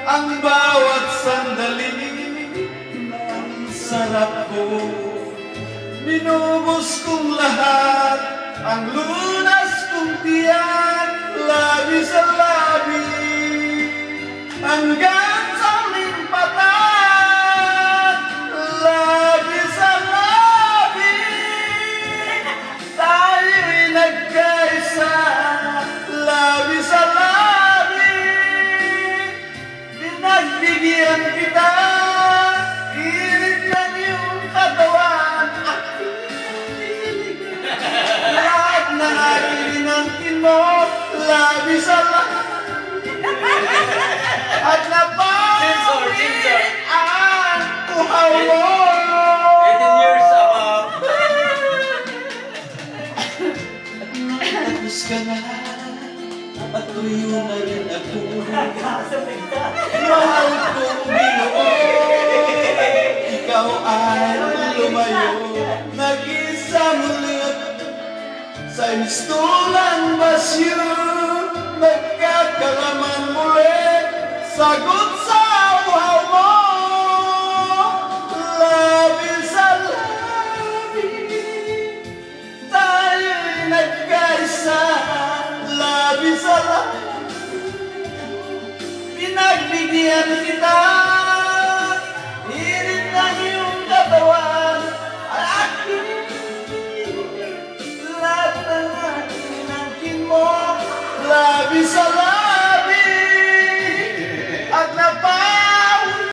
ang bawat sandali ng sarap ko. Binubos kong lahat ang lunas kong tiyan, labi sa labi, hanggang sa limpatan, labi sa labi. Tayo'y nagkaisa, labi sa labi. Pinagbigyan kita, irit ng iyong katawan, lahat na akin mo, labi sa labi. At napawi ang uhaw mo. 18 years above. At natapos ka na, at tuyo na rin ako. Mahal kong Ginoo, ikaw ay lumayo. Nag-isa mulit sa istulang basyo, nagkakalaman mulit, sagot sa uhaw mo. Labi sa labi, tayo'y nagkaisa, labi sa labi. Pinagbigyan kita,